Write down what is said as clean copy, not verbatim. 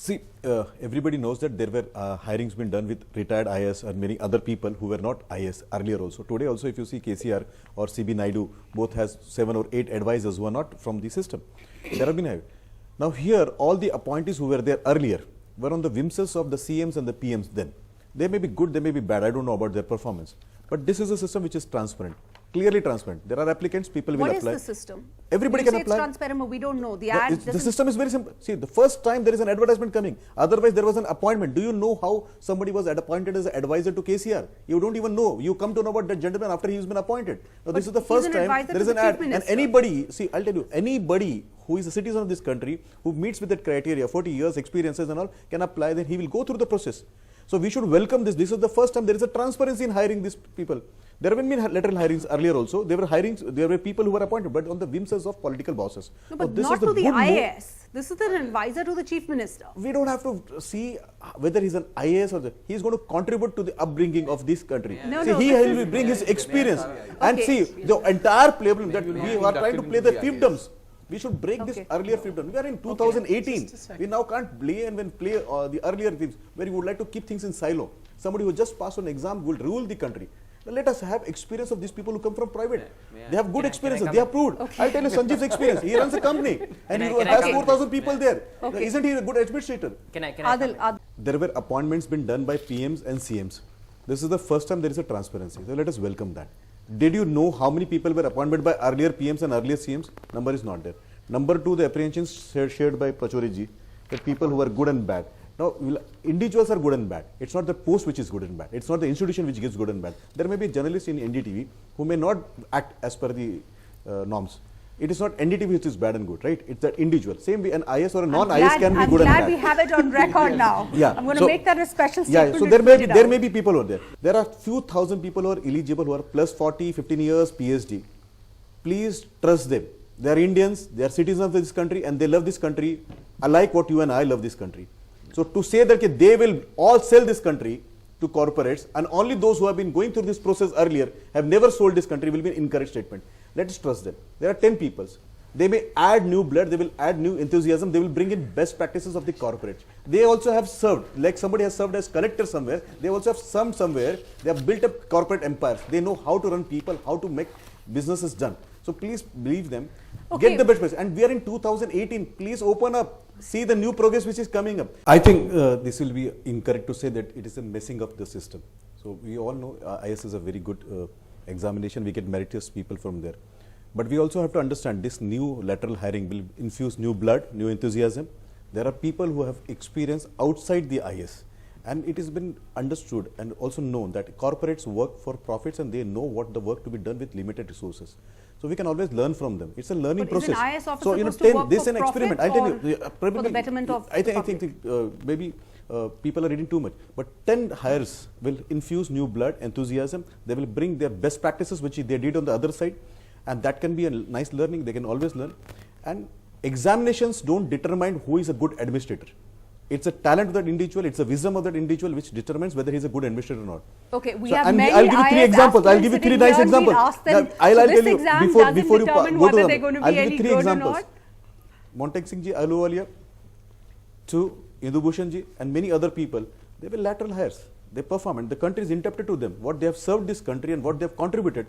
See, everybody knows that there were hirings been done with retired IAS and many other people who were not IAS earlier also. Today also, if you see KCR or CB Naidu, both has 7 or 8 advisors who are not from the system. There have been hired. Now here, all the appointees who were there earlier were on the whims of the CMs and the PMs then. They may be good, they may be bad, I don't know about their performance. But this is a system which is transparent, clearly transparent. There are applicants, people will apply. What is the system? Everybody can apply. It's transparent, but we don't know. The system is very simple. See, the first time there is an advertisement coming. Otherwise, there was an appointment. Do you know how somebody was appointed as an advisor to KCR? You don't even know. You come to know about that gentleman after he has been appointed. Now, this is the first time there is an ad. And anybody, see, I'll tell you, anybody who is a citizen of this country, who meets with that criteria, 40 years experiences and all, can apply, then he will go through the process. So we should welcome this. This is the first time there is a transparency in hiring these people. There haven't been lateral hirings earlier also. There were people who were appointed, but on the whims of political bosses. No, but not to the IAS. This is an advisor to the chief minister. We don't have to see whether he's an IAS or he is going to contribute to the upbringing of this country. No, see, he will bring his experience. And see, the entire problem that we are trying to play the fiefdoms. We should break this earlier fiefdom. We are in 2018. We now can't play the earlier things where you would like to keep things in silo. Somebody who just passed an exam will rule the country. Now let us have experience of these people who come from private. They have good experiences. They have proved. I'll tell you Sanjiv's experience. He runs a company and he has 4,000 people there. Isn't he a good administrator? Adil. There were appointments been done by PMs and CMs. This is the first time there is a transparency. So let us welcome that. Did you know how many people were appointed by earlier PMs and earlier CMs? Number is not there. Number 2, the apprehensions shared by Pachori ji, that people who are good and bad. Now, individuals are good and bad. It's not the post which is good and bad. It's not the institution which gives good and bad. There may be journalists in NDTV who may not act as per the norms. It is not NDTV which is bad and good, right? It's that individual. Same way an IS or a non-IS can be good and bad. I'm glad we have it on record now. I'm going to make that a special statement. Yeah, so there may be people over there. There are few thousand people who are eligible, who are plus 40, 15 years, PhD. Please trust them. They are Indians, they are citizens of this country and they love this country unlike what you and I love this country. So to say that they will all sell this country to corporates and only those who have been going through this process earlier have never sold this country will be an incorrect statement. Let us trust them. There are 10 people. They may add new blood, they will add new enthusiasm, they will bring in best practices of the corporates. They also have served, like somebody has served as collector somewhere, they also have somewhere, they have built up corporate empires. They know how to run people, how to make businesses done. So please believe them, get the best place. And we are in 2018, please open up, see the new progress which is coming up. I think this will be incorrect to say that it is a messing up the system. So we all know IS is a very good examination, we get meritorious people from there. But we also have to understand this new lateral hiring will infuse new blood, new enthusiasm. There are people who have experience outside the IS. And it has been understood and also known that corporates work for profits and they know what the work to be done with limited resources. So we can always learn from them. It's a learning process. So this is an experiment. I'll tell you. For the betterment of I think maybe people are reading too much. But 10 hires will infuse new blood, enthusiasm. They will bring their best practices which they did on the other side. And that can be a nice learning. They can always learn. And examinations don't determine who is a good administrator. It's a talent of that individual, it's a wisdom of that individual which determines whether he is a good administrator or not. Okay, we have many I'll give you 3 examples. I'll give you 3 nice examples. I'll tell you before you go to them. I'll give you 3 examples. Montek Singh ji, Ahluwalia, 2, Indu Bhushan ji, and many other people. They were lateral hires. They perform and the country is indebted to them. What they have served this country and what they have contributed.